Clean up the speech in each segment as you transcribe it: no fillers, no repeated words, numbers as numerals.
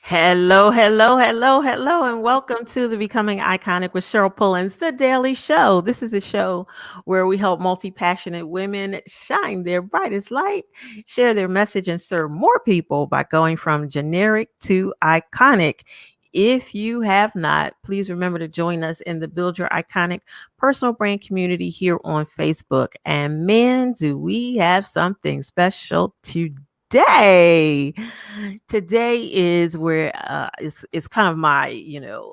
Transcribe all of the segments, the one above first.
Hello, hello, hello, hello, and welcome to the Becoming Iconic with Cheryl Pullins, the daily show. This is a show where we help multi passionate women shine their brightest light, share their message, and serve more people by going from generic to iconic. If you have not, please remember to join us in the Build Your Iconic personal brand community here on Facebook. And man, do we have something special today. Today is where it's kind of my,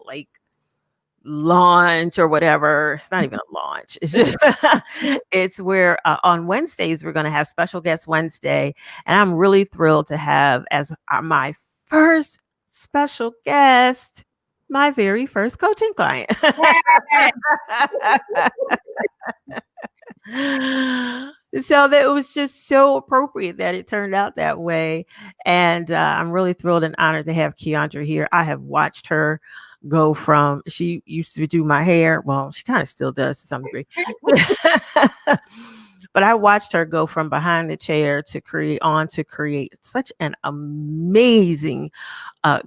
like launch or whatever. It's not even a launch. It's just it's where on Wednesdays we're going to have special guest Wednesday, and I'm really thrilled to have as my first special guest my very first coaching client. So that it was just so appropriate that it turned out that way. And I'm really thrilled and honored to have Keandra here. I have watched her go from, she used to do my hair. Well, she kind of still does to some degree. But I watched her go from behind the chair to create such an amazing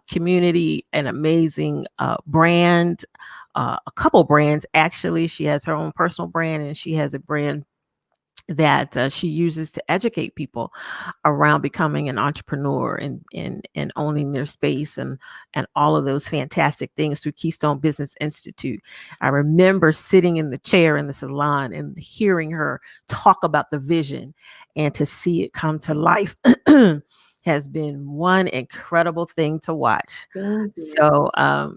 community, an amazing brand, a couple brands. Actually, she has her own personal brand, and she has a brand that she uses to educate people around becoming an entrepreneur and owning their space and all of those fantastic things through Keystone Business Institute. I remember sitting in the chair in the salon and hearing her talk about the vision, and to see it come to life has been one incredible thing to watch. So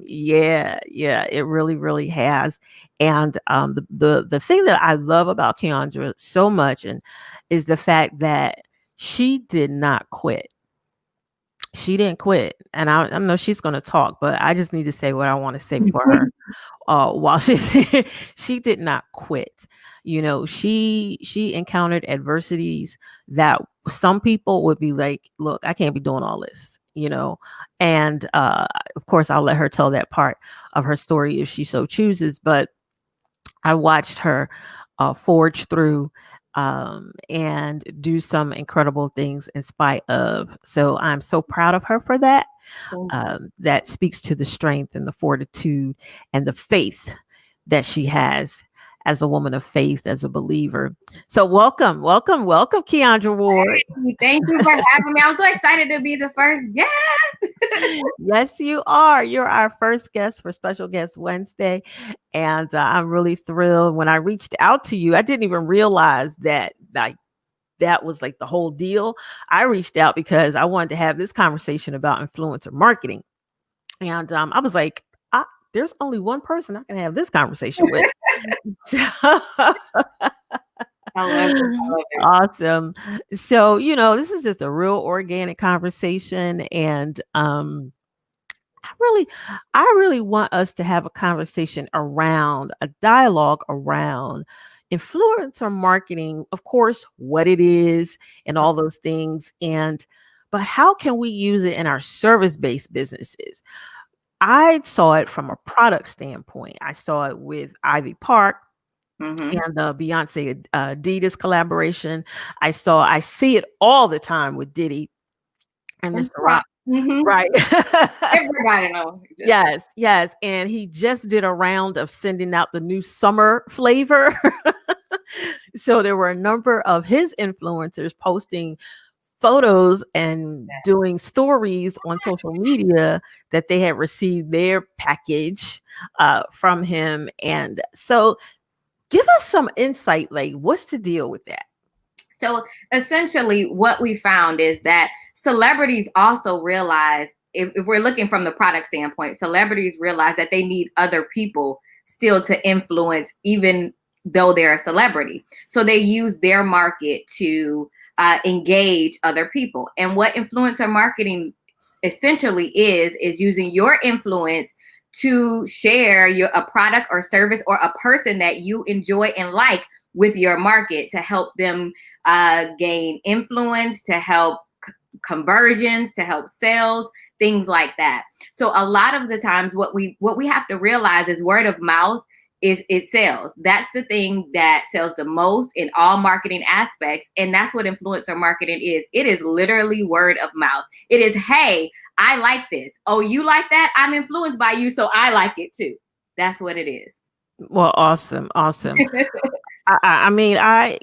yeah, it really, really has. And the thing that I love about Keandra so much and is the fact that she did not quit. She didn't quit. And I know she's going to talk, but I just need to say what I want to say for her. While she did not quit. She encountered adversities that some people would be like, look, I can't be doing all this, and of course I'll let her tell that part of her story if she so chooses, but I watched her forge through and do some incredible things in spite of. So I'm so proud of her for that. That speaks to the strength and the fortitude and the faith that she has as a woman of faith, as a believer. So welcome, welcome, welcome, Keandra Ward. Thank you for having me. I'm so excited to be the first guest. Yes, you are. You're our first guest for Special Guest Wednesday. And I'm really thrilled. When I reached out to you, I didn't even realize that that was like the whole deal. I reached out because I wanted to have this conversation about influencer marketing. And I was like, there's only one person I can have this conversation with. I love it. Awesome. So, this is just a real organic conversation. And I really want us to have a conversation around a dialogue around influencer marketing, of course, what it is and all those things. But how can we use it in our service-based businesses? I saw it from a product standpoint. I saw it with Ivy Park and the Beyonce Adidas collaboration. I see it all the time with Diddy and Mr. Rock. Right. Everybody knows. Yes. And he just did a round of sending out the new summer flavor. So there were a number of his influencers posting photos and doing stories on social media that they had received their package from him. And so give us some insight, like what's the deal with that? So essentially what we found is that celebrities also realize, if we're looking from the product standpoint, celebrities realize that they need other people still to influence, even though they're a celebrity. So they use their market to engage other people. And what influencer marketing essentially is using your influence to share a product or service or a person that you enjoy and like with your market to help them gain influence, to help conversions, to help sales, things like that. So a lot of the times what we have to realize is word of mouth it sells. That's the thing that sells the most in all marketing aspects. And that's what influencer marketing is. It is literally word of mouth. It is, hey, I like this. Oh, you like that? I'm influenced by you, so I like it too. That's what it is. Well, awesome. I mean, I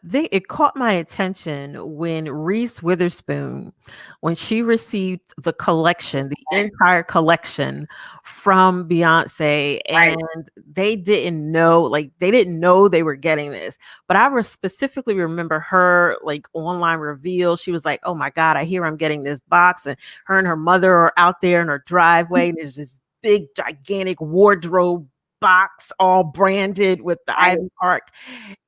think it caught my attention when Reese Witherspoon, when she received the collection, the entire collection from Beyonce, Right. and they didn't know, like they didn't know they were getting this. But I specifically remember her like online reveal. She was like, "Oh my God, I hear I'm getting this box," and her and her mother are out there in her driveway, and there's this big, gigantic wardrobe box all branded with the Right. Ivy Park.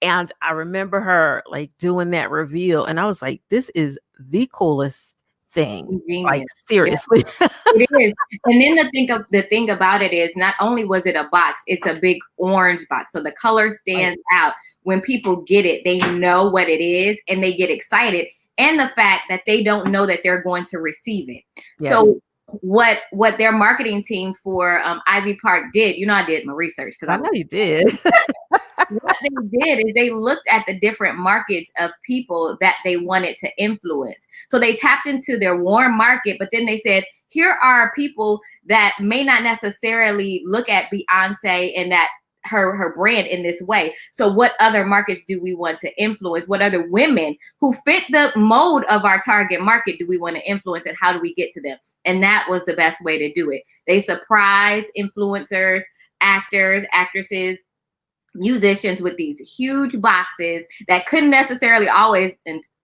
And I remember her like doing that reveal, and I was like, this is the coolest thing. Like Genius. Yeah, seriously. it is. And then the thing about it is, not only was it a box, it's a big orange box. So the color Right. stands out. When people get it, they know what it is and they get excited. And the fact that they don't know that they're going to receive it. Yes. So what their marketing team for Ivy Park did, you know, I did my research because I know you did. what they did is they looked at the different markets of people that they wanted to influence. So they tapped into their warm market, but then they said, here are people that may not necessarily look at Beyonce and that her brand in this way. So what other markets do we want to influence? What other women who fit the mold of our target market do we want to influence, and how do we get to them? And that was the best way to do it. They surprised influencers, actors, actresses, musicians with these huge boxes that couldn't necessarily always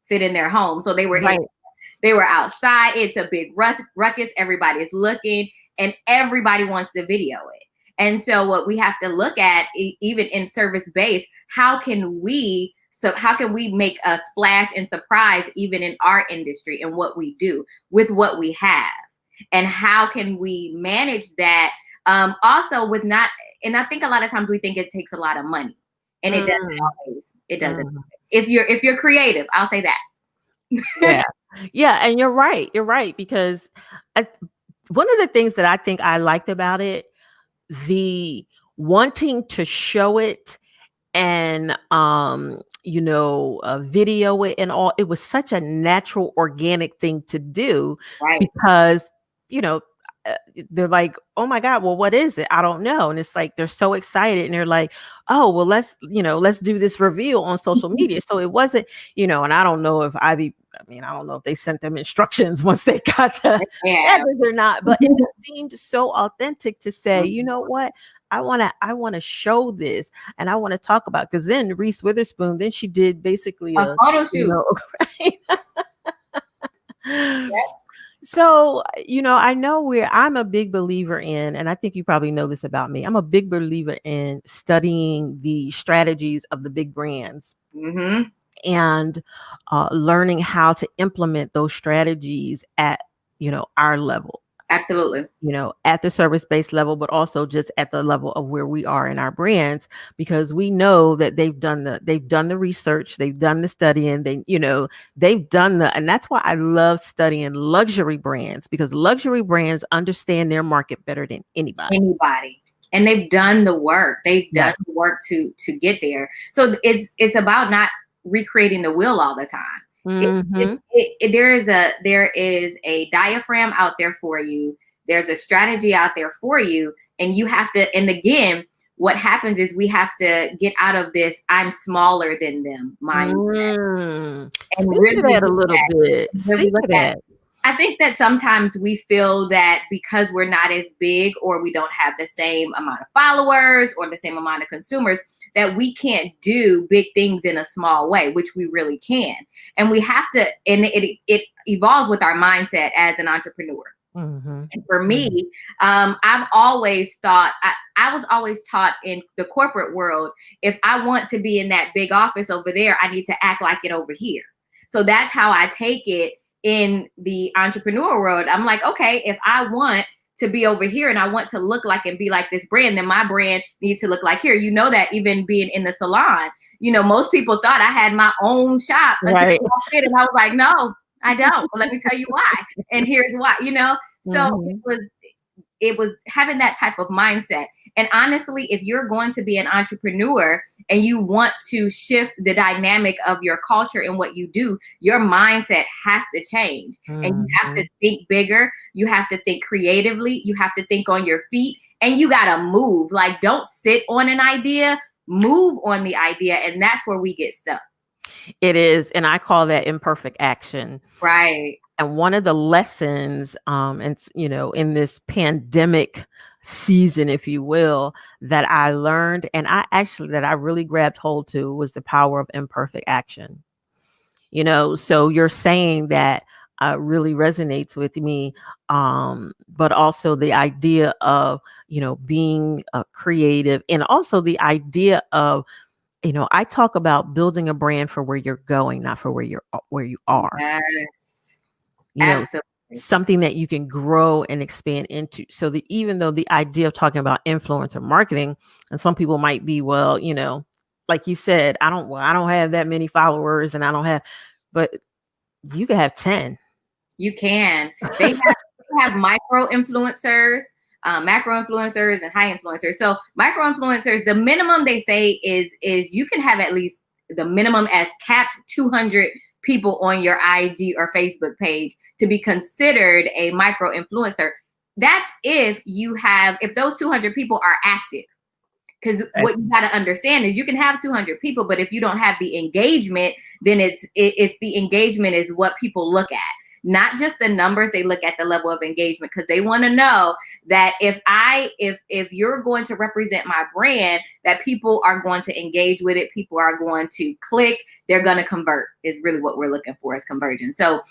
fit in their home. So they were Right. they were outside. It's a big ruckus. Everybody's looking and everybody wants to video it. And so what we have to look at, even in service based, how can we make a splash and surprise even in our industry and what we do with what we have? And how can we manage that also with not, and I think a lot of times we think it takes a lot of money, and it doesn't always. It doesn't. If you're creative, I'll say that. Yeah. Yeah. And you're right. Because one of the things that I think I liked about it, the wanting to show it and video it and all, it was such a natural, organic thing to do. Right. Because you know they're like, oh my God, well, what is it? I don't know. And it's like they're so excited and they're like, oh well, let's do this reveal on social media. So it wasn't, and I don't know if I don't know if they sent them instructions once they got the editors or not, but it seemed so authentic to say, you know what, I want to show this and I want to talk about, because then Reese Witherspoon, then she did basically a photo shoot. Right? So, I know I'm a big believer in, and I think you probably know this about me, I'm a big believer in studying the strategies of the big brands. Mm-hmm. And learning how to implement those strategies at, our level. Absolutely. At the service-based level, but also just at the level of where we are in our brands, because we know that they've done the research, they've done the studying, and that's why I love studying luxury brands, because luxury brands understand their market better than anybody. And they've done the work. They've done the work to get there. So it's about not recreating the wheel all the time. Mm-hmm. There is a diaphragm out there for you. There's a strategy out there for you, and you have to. And again, what happens is we have to get out of this "I'm smaller than them" mindset. And really to that a little bit. Really look at. I think that sometimes we feel that because we're not as big, or we don't have the same amount of followers or the same amount of consumers, that we can't do big things in a small way, which we really can. And we have to, and it evolves with our mindset as an entrepreneur. Mm-hmm. And for me, I've always thought, I was always taught in the corporate world, if I want to be in that big office over there, I need to act like it over here. So that's how I take it in the entrepreneur world. I'm like, okay, if I want to be over here and I want to look like and be like this brand, then my brand needs to look like here. That even being in the salon, most people thought I had my own shop until I walked in, and I was like, no, I don't. Well, let me tell you why. And here's why, So it was having that type of mindset. And honestly, if you're going to be an entrepreneur and you want to shift the dynamic of your culture and what you do, your mindset has to change. And you have to think bigger. You have to think creatively. You have to think on your feet, and you got to move. Like, don't sit on an idea, move on the idea. And that's where we get stuck. It is. And I call that imperfect action. Right. And one of the lessons, and in this pandemic season, if you will, that I learned, and that I really grabbed hold to, was the power of imperfect action. So you're saying that really resonates with me, but also the idea of being creative, and also the idea of I talk about building a brand for where you're going, not for where you are. Yes. Absolutely. Something that you can grow and expand into. So even though the idea of talking about influencer marketing, and some people might be, well, like you said, I don't have that many followers, and but you can have 10. You can. They have micro influencers, macro influencers, and high influencers. So micro influencers, the minimum they say is you can have at least the minimum as capped 200 people on your IG or Facebook page to be considered a micro influencer. That's if those 200 people are active. Because what you got to understand is you can have 200 people, but if you don't have the engagement, then it's the engagement is what people look at. Not just the numbers, they look at the level of engagement, because they want to know that if you're going to represent my brand, that people are going to engage with it, people are going to click, they're going to convert, is really what we're looking for, is conversion. So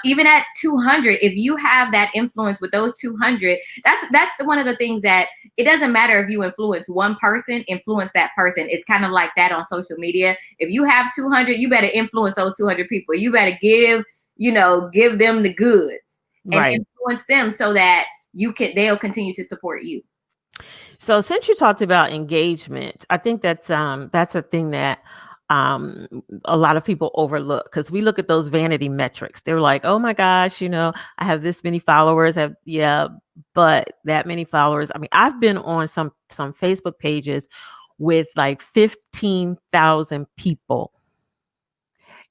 even at 200, if you have that influence with those 200, that's one of the things that it doesn't matter if you influence one person, influence that person. It's kind of like that on social media. If you have 200, you better influence those 200 people. You better give them the goods and influence them so that they'll continue to support you. So since you talked about engagement, I think that's a thing that a lot of people overlook, because we look at those vanity metrics. They're like, oh my gosh, I have this many followers. But that many followers. I mean, I've been on some Facebook pages with like 15,000 people.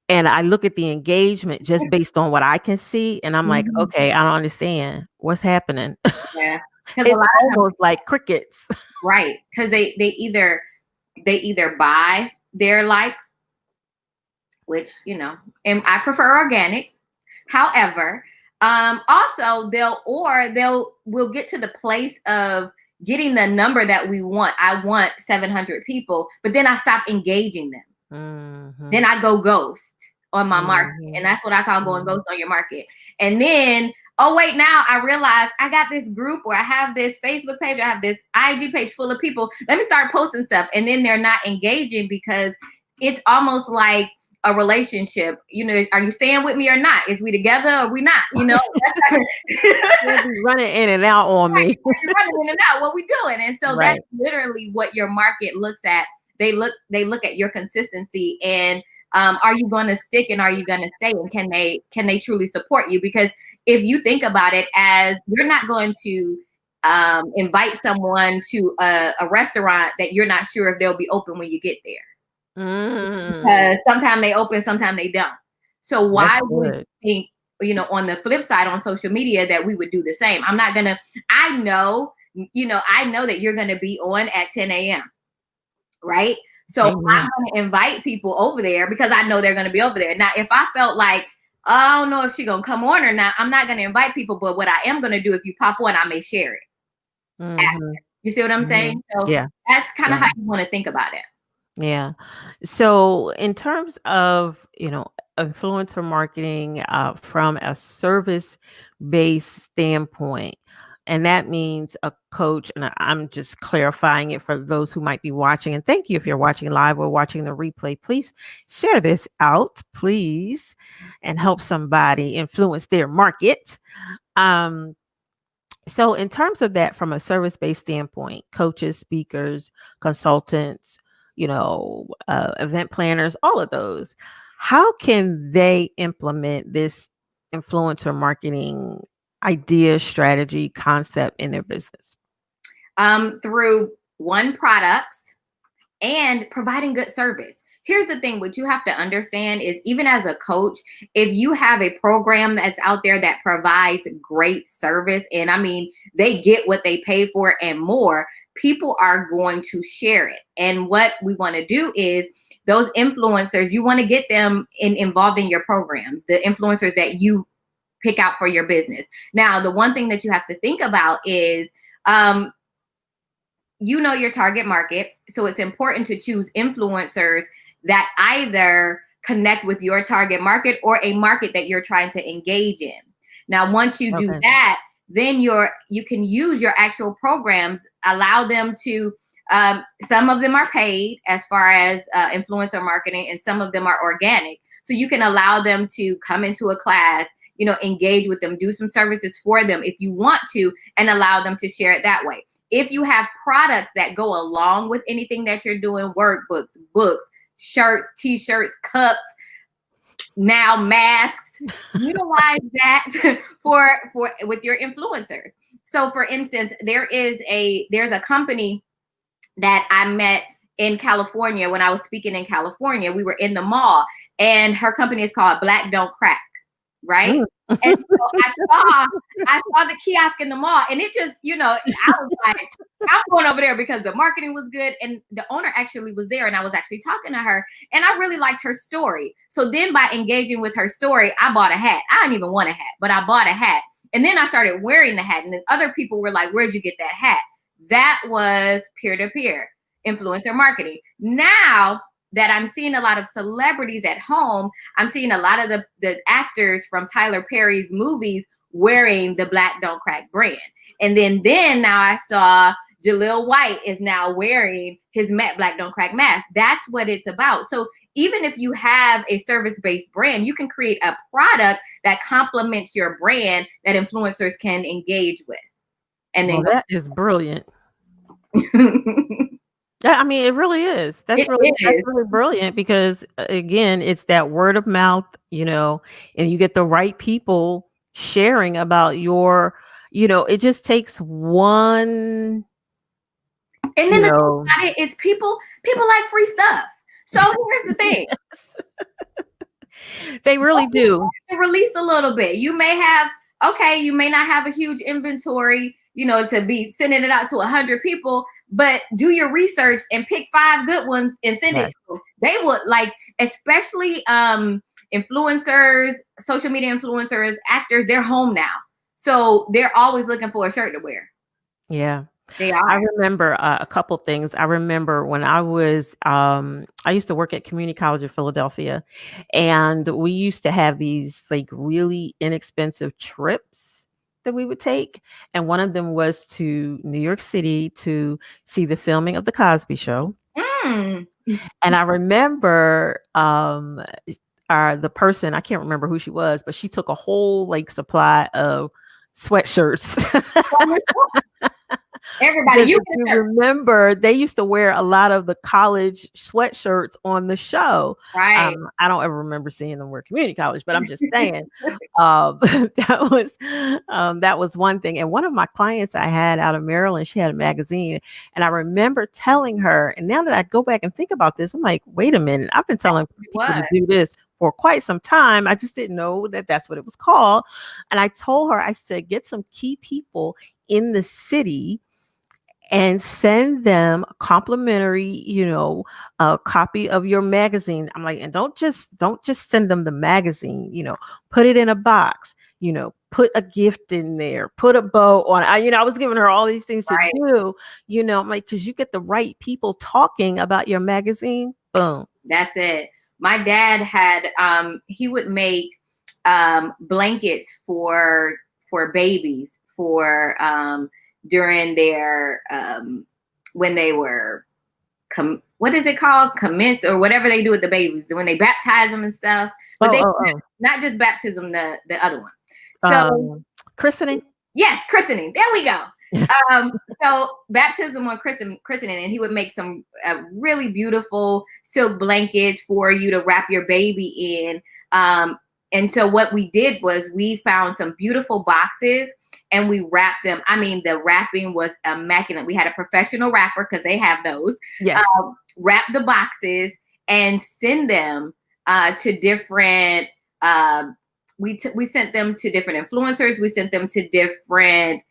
And I look at the engagement just based on what I can see, and I'm like, okay, I don't understand what's happening. Yeah, it's almost like crickets. Right, because they either buy their likes, which and I prefer organic. However, also we'll get to the place of getting the number that we want. I want 700 people, but then I stop engaging them. Then I go ghost on my market. And that's what I call going ghost on your market. And then, oh wait, now I realize I got this group, or I have this Facebook page, I have this IG page full of people. Let me start posting stuff. And then they're not engaging, because it's almost like a relationship. Are you staying with me or not? Is we together or we not? You'll be running in and out on me. Running in and out. What we doing? And so that's literally what your market looks at. They look at your consistency, and are you going to stick, and are you going to stay, and can they truly support you? Because if you think about it, as you're not going to invite someone to a restaurant that you're not sure if they'll be open when you get there. Because sometimes they open, sometimes they don't. So why would you think, on the flip side, on social media, that we would do the same? I know that you're going to be on at 10 a.m. Right? So I'm going to invite people over there because I know they're going to be over there. Now, if I felt like, I don't know if she's going to come on or not, I'm not going to invite people. But what I am going to do, if you pop on, I may share it. You see what I'm saying? So that's kind of how you want to think about it. Yeah. So in terms of, influencer marketing from a service-based standpoint, and that means a coach, and I'm just clarifying it for those who might be watching. And thank you if you're watching live or watching the replay. Please share this out, please, and help somebody influence their market. So in terms of that, from a service-based standpoint, coaches, speakers, consultants, event planners, all of those, how can they implement this influencer marketing idea, strategy, concept in their business? through one, products, and providing good service. Here's the thing, what you have to understand is, even as a coach, if you have a program that's out there that provides great service, and I mean, they get what they pay for and more, people are going to share it. And what we want to do is, those influencers, you want to get them involved in your programs, the influencers that you pick out for your business. Now, the one thing that you have to think about is, you know, your target market. So it's important to choose influencers that either connect with your target market or a market that you're trying to engage in. Now, once you do that, then you can use your actual programs, allow them to, some of them are paid as far as influencer marketing, and some of them are organic. So you can allow them to come into a class, you know, engage with them, do some services for them if you want to, and allow them to share it that way. If you have products that go along with anything that you're doing, workbooks, books, shirts, t-shirts, cups, now masks, utilize that for with your influencers. So for instance, there's a company that I met in California when I was speaking in California. We were in the mall, and her company is called Black Don't Crack, right? And so I saw the kiosk in the mall, and it just, you know, I was like, I'm going over there because the marketing was good, and the owner actually was there, and I was actually talking to her, and I really liked her story. So then by engaging with her story, I bought a hat. I didn't even want a hat, but I bought a hat. And then I started wearing the hat, and then other people were like, where'd you get that hat? That was peer-to-peer influencer marketing. Now that I'm seeing a lot of celebrities at home, I'm seeing a lot of the actors from Tyler Perry's movies wearing the Black Don't Crack brand. And then now I saw Jaleel White is now wearing his Black Don't Crack mask. That's what it's about. So even if you have a service-based brand, you can create a product that complements your brand that influencers can engage with. And then that is brilliant. Yeah, I mean, it really is. That's really brilliant, because again, it's that word of mouth, you know, and you get the right people sharing about your, you know, it just takes one. And then the thing about it is, people like free stuff. So here's the thing. They really do. Release a little bit. You may not have a huge inventory, you know, to be sending it out to 100 people, but do your research and pick 5 good ones and send it to them. They would like, especially influencers, social media influencers, actors, they're home now. So they're always looking for a shirt to wear. Yeah. They are. I remember a couple things. I remember when I was, I used to work at Community College of Philadelphia, and we used to have these like really inexpensive trips that we would take. And one of them was to New York City to see the filming of The Cosby Show. And I remember the person, I can't remember who she was, but she took a whole like supply of sweatshirts. Everybody, you remember they used to wear a lot of the college sweatshirts on the show. Right. I don't ever remember seeing them wear community college, but I'm just saying that was one thing. And one of my clients I had out of Maryland, she had a magazine, and I remember telling her, and now that I go back and think about this, I'm like, wait a minute, I've been telling people to do this for quite some time. I just didn't know that that's what it was called. And I told her, I said, get some key people in the city and send them a complimentary, you know, a copy of your magazine. I'm like, and don't just send them the magazine, you know, put it in a box, you know, put a gift in there, put a bow on. I was giving her all these things to do, you know, I'm like, because you get the right people talking about your magazine. Boom. That's it. My dad had, he would make blankets for babies for, during their when they were what is it called, commence, or whatever they do with the babies when they baptize them and stuff, but not just baptism, the other one, so christening. Yes, christening, there we go. So baptism or christening, and he would make some really beautiful silk blankets for you to wrap your baby in. And so what we did was we found some beautiful boxes and we wrapped them. I mean, the wrapping was immaculate. We had a professional wrapper because they have those. Yes. Wrap the boxes and send them to different. We sent them to different influencers. We sent them to different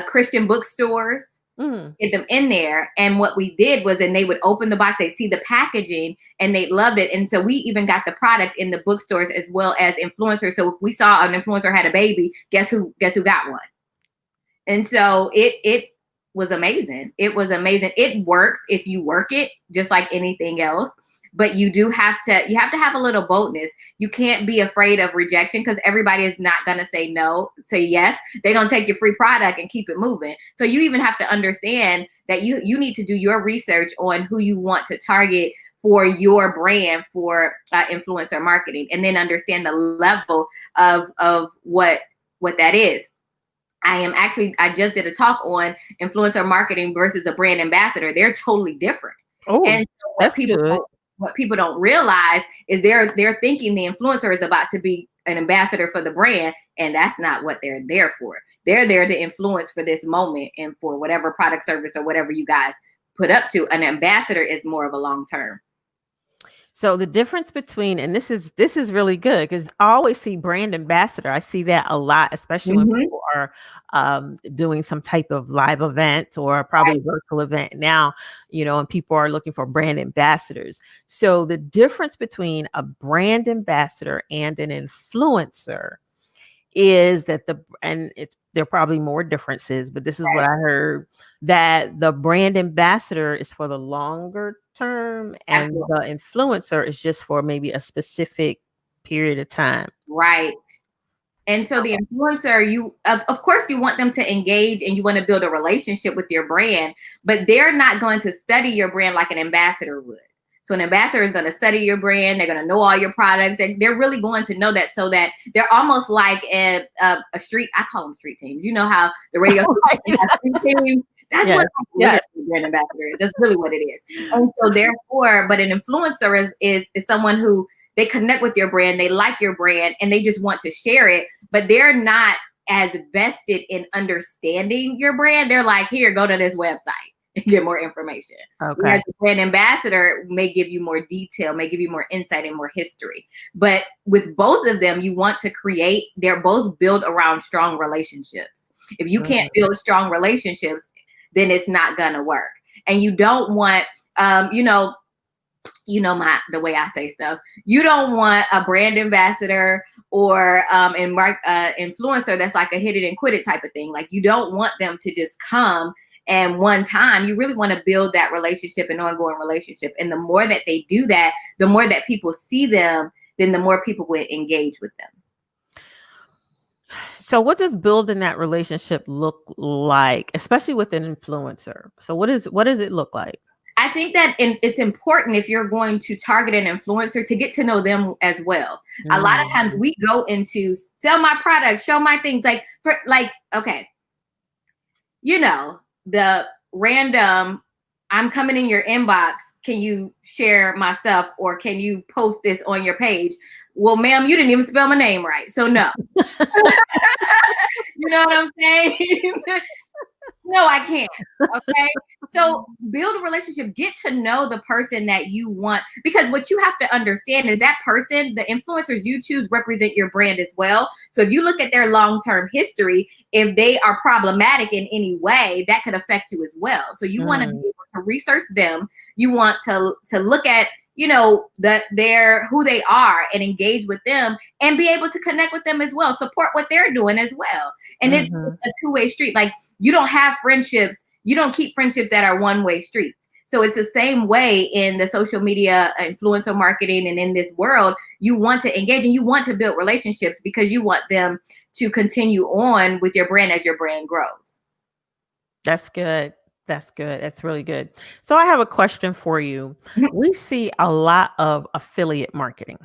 Christian bookstores. Get them in there. And what we did was, and they would open the box, they'd see the packaging and they loved it. And so we even got the product in the bookstores as well as influencers. So if we saw an influencer had a baby, guess who got one? And so it was amazing. It was amazing. It works if you work it, just like anything else. But you have to have a little boldness. You can't be afraid of rejection because everybody is not going to say no, say yes. They're going to take your free product and keep it moving. So you even have to understand that you need to do your research on who you want to target for your brand for influencer marketing, and then understand the level of what that is. I just did a talk on influencer marketing versus a brand ambassador. They're totally different. Oh, and so what people don't realize is they're thinking the influencer is about to be an ambassador for the brand, and that's not what they're there for. They're there to influence for this moment and for whatever product, service, or whatever you guys put up to. An ambassador is more of a long term. So the difference between, and this is really good because I always see brand ambassador. I see that a lot, especially when people are doing some type of live event or probably virtual event now, and people are looking for brand ambassadors. So the difference between a brand ambassador and an influencer is that there are probably more differences, but this is what I heard, that the brand ambassador is for the longer term and the influencer is just for maybe a specific period of time. Right. And so the influencer, you of course you want them to engage and you want to build a relationship with your brand, but they're not going to study your brand like an ambassador would. So an ambassador is going to study your brand. They're going to know all your products. They're really going to know that, so that they're almost like a street. I call them street teams. You know how the radio have street teams? That's what a brand ambassador is. That's really what it is. And so therefore, but an influencer is someone who they connect with your brand. They like your brand and they just want to share it, but they're not as vested in understanding your brand. They're like, here, go to this website and get more information. Okay. Whereas the brand ambassador may give you more detail, may give you more insight and more history. But with both of them, you want to create, they're both built around strong relationships. If you can't build strong relationships, then it's not gonna work. And you don't want, the way I say stuff. You don't want a brand ambassador or influencer that's like a hit it and quit it type of thing. Like, you don't want them to just come and one time. You really want to build that relationship, an ongoing relationship. And the more that they do that, the more that people see them, then the more people will engage with them. So what does building that relationship look like, especially with an influencer? So what does it look like? I think that it's important, if you're going to target an influencer, to get to know them as well. A lot of times we go into sell my product, show my things, the random, I'm coming in your inbox, can you share my stuff or can you post this on your page? Well, ma'am, you didn't even spell my name right, so no. You know what I'm saying? No, I can't. Okay. So build a relationship, get to know the person that you want, because what you have to understand is that person, the influencers you choose, represent your brand as well. So if you look at their long-term history, if they are problematic in any way, that could affect you as well. So you want to be able to research them. You want to look at, who they are and engage with them and be able to connect with them as well. Support what they're doing as well. And it's a two-way street. Like, you don't have friendships. You don't keep friendships that are one-way streets. So it's the same way in the social media, influencer marketing, and in this world. You want to engage and you want to build relationships because you want them to continue on with your brand as your brand grows. That's good. That's good. That's really good. So I have a question for you. We see a lot of affiliate marketing.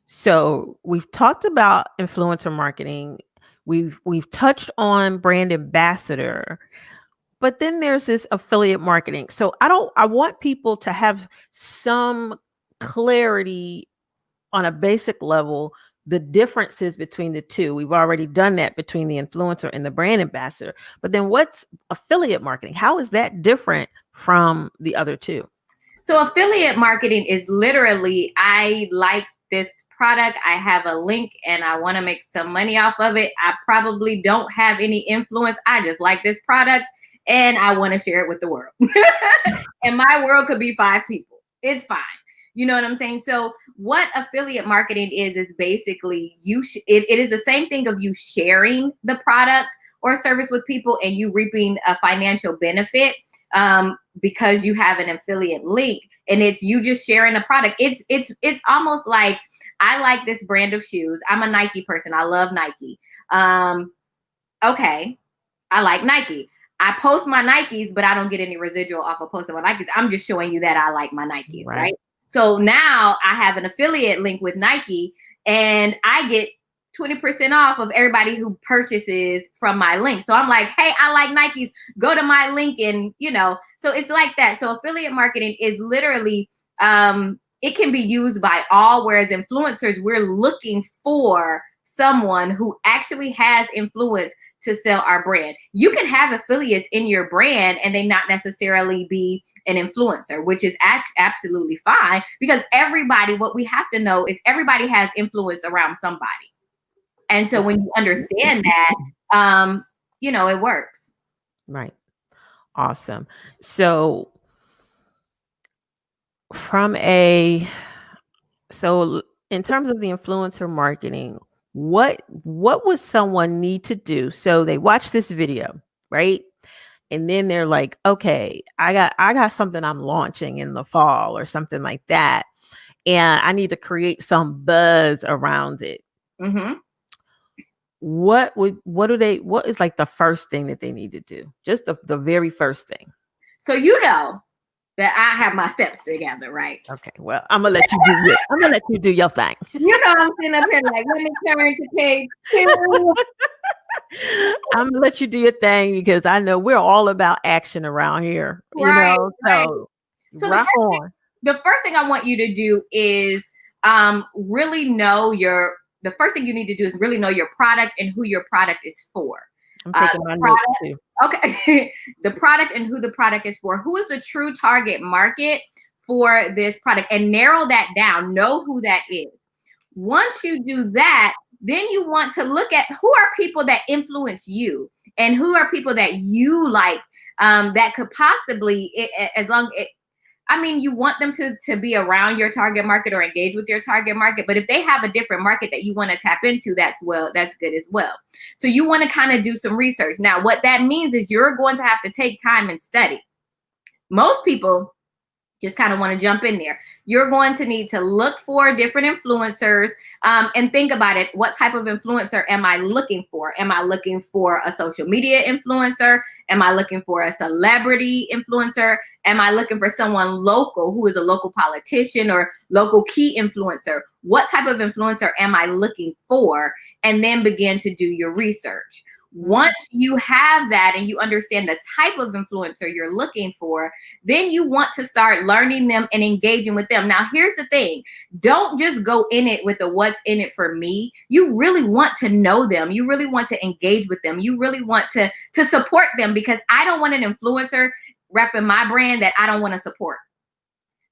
So we've talked about influencer marketing. We've touched on brand ambassador, but then there's this affiliate marketing. So I want people to have some clarity on a basic level, the differences between the two. We've already done that between the influencer and the brand ambassador. But then what's affiliate marketing? How is that different from the other two? So affiliate marketing is literally, I like this product, I have a link and I want to make some money off of it. I probably don't have any influence. I just like this product and I want to share it with the world. And my world could be 5 people. It's fine. You know what I'm saying? So what affiliate marketing is basically it is the same thing of you sharing the product or service with people and you reaping a financial benefit because you have an affiliate link, and it's you just sharing a product. It's almost like, I like this brand of shoes. I'm a Nike person. I love Nike. Okay, I like Nike. I post my Nikes, but I don't get any residual off of posting my Nikes. I'm just showing you that I like my Nikes, right? So now I have an affiliate link with Nike and I get 20% off of everybody who purchases from my link. So I'm like, hey, I like Nikes, go to my link. And, so it's like that. So affiliate marketing is literally, it can be used by all, whereas influencers, we're looking for someone who actually has influence to sell our brand. You can have affiliates in your brand and they not necessarily be an influencer, which is absolutely fine, because everybody, what we have to know is everybody has influence around somebody. And so when you understand that, it works. Right. Awesome. So in terms of the influencer marketing, what would someone need to do? So they watch this video, right? And then they're like, okay, I got something I'm launching in the fall or something like that. And I need to create some buzz around it. Mm-hmm. What is like the first thing that they need to do? Just the very first thing. So that I have my steps together, right? Okay, well, I'm gonna let you do your thing. I'm sitting up here like, let me turn to page 2. I'm gonna let you do your thing because I know we're all about action around here. Right, right. So rock on. The first thing I want you to do is really know the first thing you need to do is really know your product and who your product is for. I'm taking my notes too. Okay. The product and who the product is for. Who is the true target market for this product? And narrow that down. Know who that is. Once you do that, then you want to look at who are people that influence you and who are people that you like, that could possibly, you want them to be around your target market or engage with your target market. But if they have a different market that you want to tap into, that's good as well. So you want to kind of do some research. Now, what that means is you're going to have to take time and study. Most people just kind of want to jump in there. You're going to need to look for different influencers and think about it. What type of influencer am I looking for? Am I looking for a social media influencer? Am I looking for a celebrity influencer? Am I looking for someone local who is a local politician or local key influencer? What type of influencer am I looking for? And then begin to do your research. Once you have that and you understand the type of influencer you're looking for, then you want to start learning them and engaging with them. Now, here's the thing. Don't just go in it with the what's in it for me. You really want to know them. You really want to engage with them. You really want to support them, because I don't want an influencer repping my brand that I don't want to support.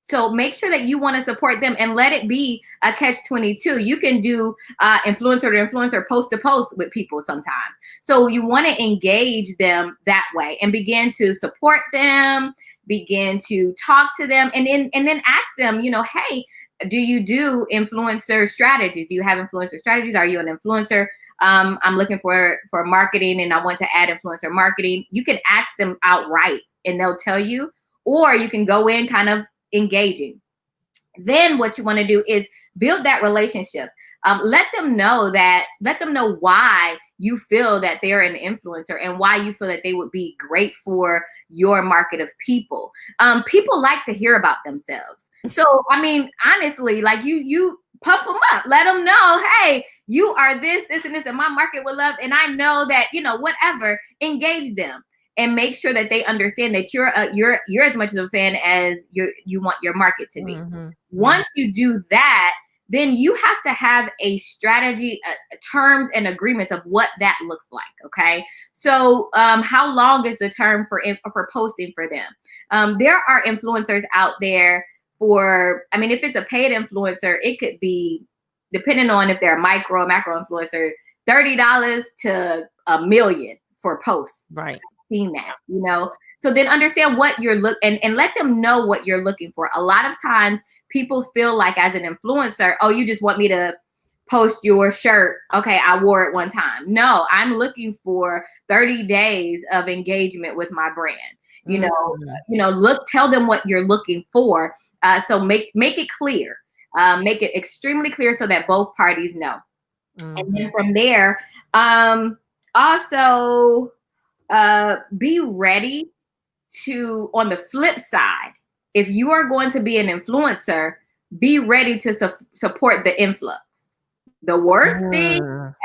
So make sure that you want to support them and let it be a catch-22. You can do influencer to influencer, post to post with people sometimes. So you want to engage them that way and begin to support them, begin to talk to them, and then ask them, hey, do you do influencer strategies? Do you have influencer strategies? Are you an influencer? I'm looking for marketing and I want to add influencer marketing. You can ask them outright and they'll tell you, or you can go in kind of engaging. Then what you want to do is build that relationship. Let them know why you feel that they're an influencer and why you feel that they would be great for your market of people. People like to hear about themselves. So, honestly, like you pump them up, let them know, hey, you are this, and this, and my market would love, and I know that, whatever, engage them. And make sure that they understand that you're as much of a fan as you want your market to be. Mm-hmm. Once you do that, then you have to have a strategy, terms and agreements of what that looks like. Okay. So how long is the term for posting for them? There are influencers out there if it's a paid influencer, it could be, depending on if they're a micro or macro influencer, $30 to $1 million for posts. Right. I've seen that, So then understand what you're and let them know what you're looking for. A lot of times people feel like, as an influencer, oh, you just want me to post your shirt. Okay, I wore it one time. No, I'm looking for 30 days of engagement with my brand. Tell them what you're looking for. So make it clear. Make it extremely clear so that both parties know. And then from there, also be ready to, on the flip side, if you are going to be an influencer, be ready to support the influx. The worst thing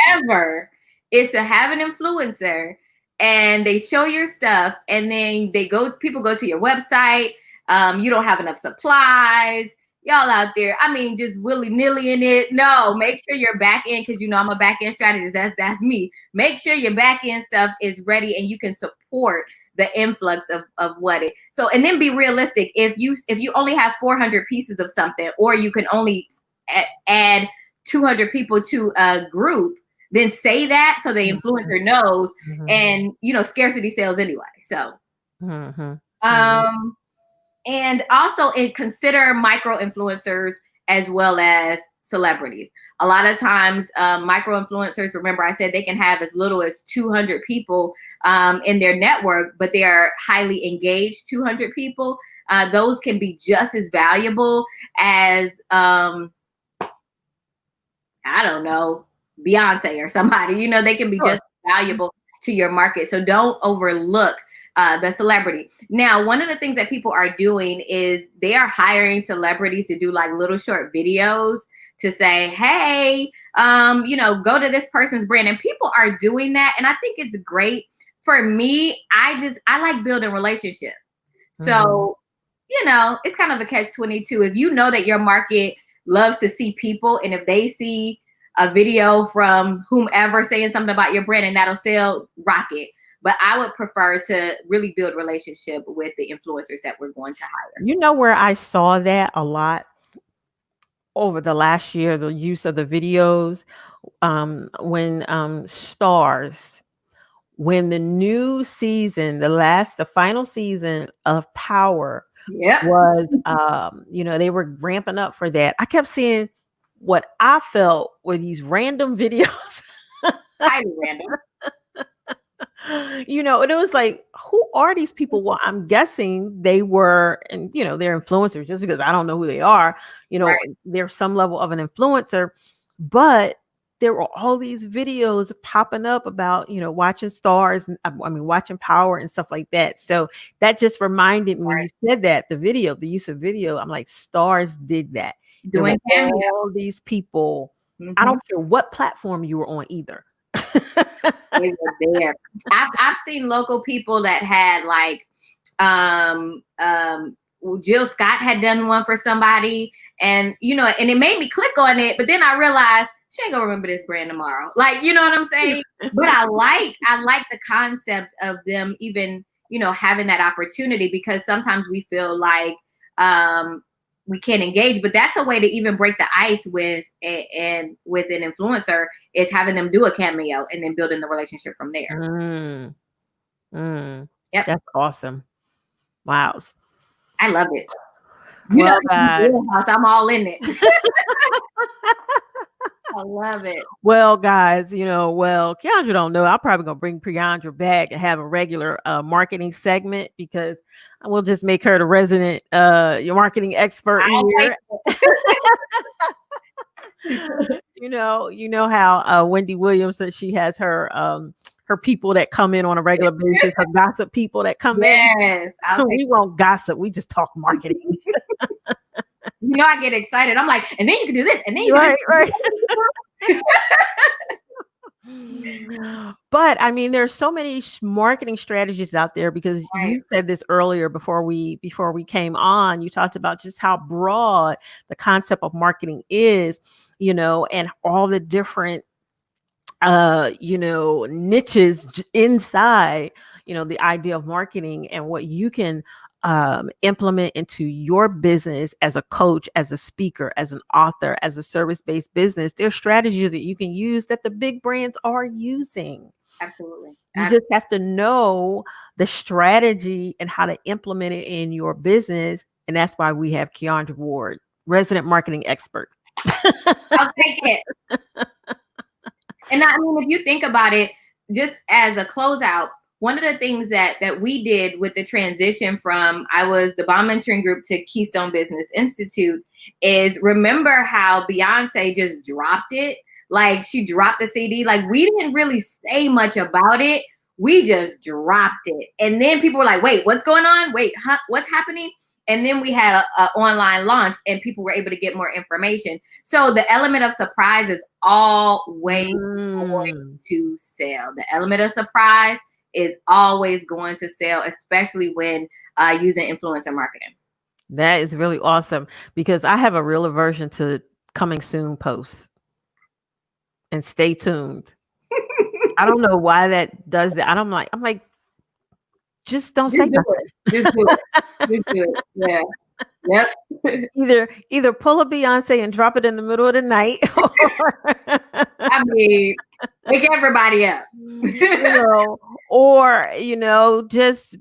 ever is to have an influencer and they show your stuff and then people go to your website. You don't have enough supplies. Y'all out there, just willy-nilly in it. No, make sure your back end, because I'm a back end strategist. That's me. Make sure your back end stuff is ready and you can support the influx of what it. So, and then be realistic. If you only have 400 pieces of something, or you can only add 200 people to a group, then say that so the influencer knows. And scarcity sales anyway. So, and also consider micro influencers as well as celebrities. A lot of times, micro influencers, remember I said they can have as little as 200 people in their network, but they are highly engaged 200 people. Those can be just as valuable as, I don't know, Beyonce or somebody. They can be just valuable to your market. So don't overlook the celebrity. Now, one of the things that people are doing is they are hiring celebrities to do like little short videos to say, hey, go to this person's brand. And people are doing that. And I think it's great. For me, I like building relationships. So, it's kind of a catch-22. If you know that your market loves to see people, and if they see a video from whomever saying something about your brand and that'll sell, rock it. But I would prefer to really build relationship with the influencers that we're going to hire. Where I saw that a lot over the last year, the use of the videos, when when the new season, the final season of Power was, they were ramping up for that. I kept seeing what I felt were these random videos. Highly random. And it was like, who are these people? Well, I'm guessing they were, and they're influencers, just because I don't know who they are. Right. They're some level of an influencer, but there were all these videos popping up about, watching stars and watching Power and stuff like that. So that just reminded me when you said that, the use of video, I'm like, stars did that. Doing all these people. I don't care what platform you were on either. They were there. I've seen local people that had like, Jill Scott had done one for somebody, and and it made me click on it, but then I realized she ain't gonna remember this brand tomorrow. Like, you know what I'm saying? But I like the concept of them even, having that opportunity, because sometimes we feel like we can't engage, but that's a way to even break the ice with an influencer, is having them do a cameo and then building the relationship from there. Yep. That's awesome. Wow. I love it. Well, guys, I'm all in it. I love it. Well, guys, Keandra don't know. I'm probably going to bring Keandra back and have a regular marketing segment, because we'll just make her the resident your marketing expert here. How Wendy Williams said she has her people that come in on a regular basis, her gossip people that come in. Yes. We won't gossip. We just talk marketing. I get excited. I'm like, and then you can do this, and then you right. But I mean, there's so many marketing strategies out there because Right. you said this earlier before we came on. You talked about just how broad the concept of marketing is, and all the different niches inside, the idea of marketing and what you can implement into your business as a coach, as a speaker, as an author, as a service-based business. There's strategies that you can use that the big brands are using. Absolutely. You just have to know the strategy and how to implement it in your business. And that's why we have Keandra Ward, resident marketing expert. I'll take it. And I mean, if you think about it, just as a closeout, one of the things that we did with the transition from I was the Bomb Mentoring Group to Keystone Business Institute is remember how Beyonce just dropped it? Like she dropped the CD. Like we didn't really say much about it. We just dropped it. And then people were like, wait, what's going on? Wait, huh? What's happening? And then we had a online launch and people were able to get more information. So the element of surprise is always going to sell. The element of surprise is always going to sell, especially when using influencer marketing. That is really awesome because I have a real aversion to coming soon posts and stay tuned. I don't know why that does that. I'm like, just don't say do nothing. it. Just do it. Just do it. Yeah. Yep. Either pull a Beyonce and drop it in the middle of the night. I mean, wake everybody up. Or just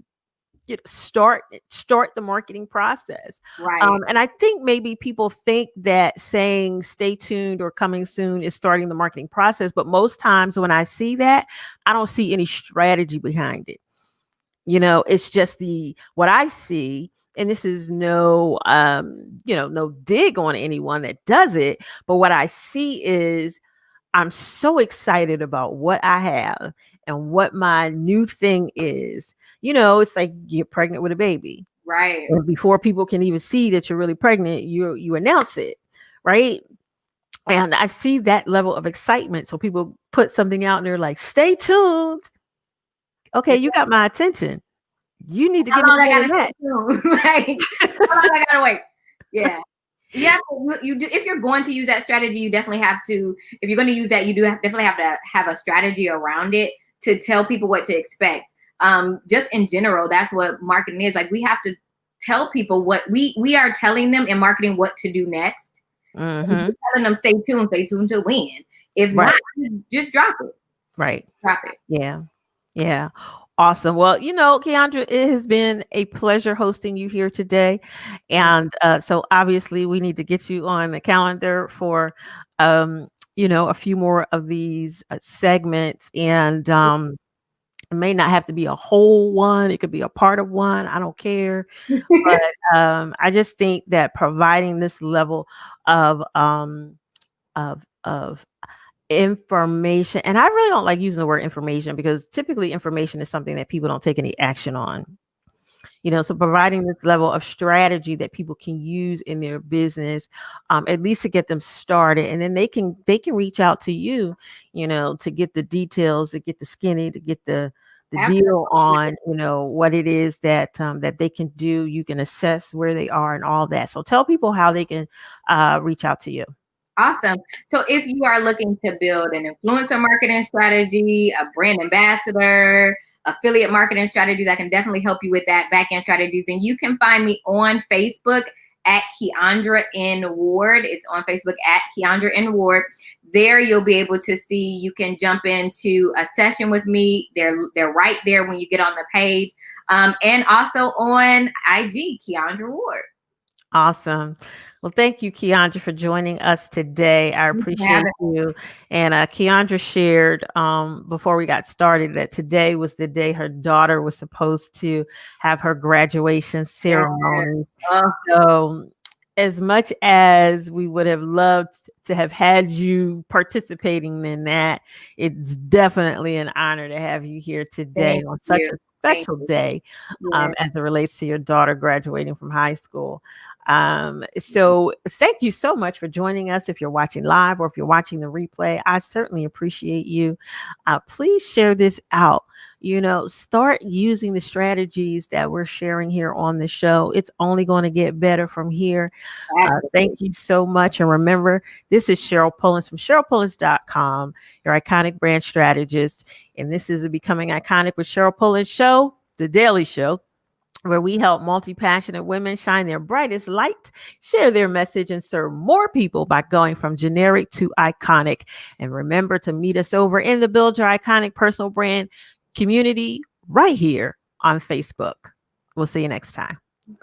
start the marketing process. Right. And I think maybe people think that saying stay tuned or coming soon is starting the marketing process. But most times when I see that, I don't see any strategy behind it. It's just what I see. And this is no dig on anyone that does it. But what I see is I'm so excited about what I have and what my new thing is. It's like you get pregnant with a baby. Right. And before people can even see that you're really pregnant, you announce it. Right. And I see that level of excitement. So people put something out and they're like, stay tuned. Okay, you got my attention. You need to give me I gotta that. Like, how long I gotta wait? Yeah. Yeah, you do. If you're going to use that strategy, you definitely have to. If you're going to use that, you definitely have to have a strategy around it to tell people what to expect. Just in general, that's what marketing is. Like we have to tell people what we are telling them in marketing what to do next. Mm-hmm. Telling them stay tuned to win. If not, just drop it. Right. Drop it. Yeah. Yeah. Awesome. Well, Keandra, it has been a pleasure hosting you here today. And so obviously we need to get you on the calendar for, a few more of these segments. And it may not have to be a whole one. It could be a part of one. I don't care. But I just think that providing this level of information, and I really don't like using the word information because typically information is something that people don't take any action on. So providing this level of strategy that people can use in their business, at least to get them started, and then they can reach out to you, to get the details, to get the skinny, to get the deal on, what it is that that they can do. You can assess where they are and all that. So tell people how they can reach out to you. Awesome. So if you are looking to build an influencer marketing strategy, a brand ambassador, affiliate marketing strategies, I can definitely help you with that back-end strategies. And you can find me on Facebook at Keandra N. Ward. It's on Facebook at Keandra N. Ward. There you'll be able to see, you can jump into a session with me. They're right there when you get on the page. And also on IG, Keandra Ward. Awesome. Well, thank you, Keandra, for joining us today. I appreciate you. And Keandra shared before we got started that today was the day her daughter was supposed to have her graduation ceremony. So as much as we would have loved to have had you participating in that, it's definitely an honor to have you here today on such a special day as it relates to your daughter graduating from high school. So thank you so much for joining us. If you're watching live or if you're watching the replay, I certainly appreciate you. Please share this out. Start using the strategies that we're sharing here on the show. It's only going to get better from here. Thank you so much. And remember, this is Cheryl Pullins from CherylPullins.com, your iconic brand strategist. And this is the Becoming Iconic with Cheryl Pullins show, the daily show, where we help multi-passionate women shine their brightest light, share their message, and serve more people by going from generic to iconic. And remember to meet us over in the Build Your Iconic Personal Brand community right here on Facebook. We'll see you next time. Bye.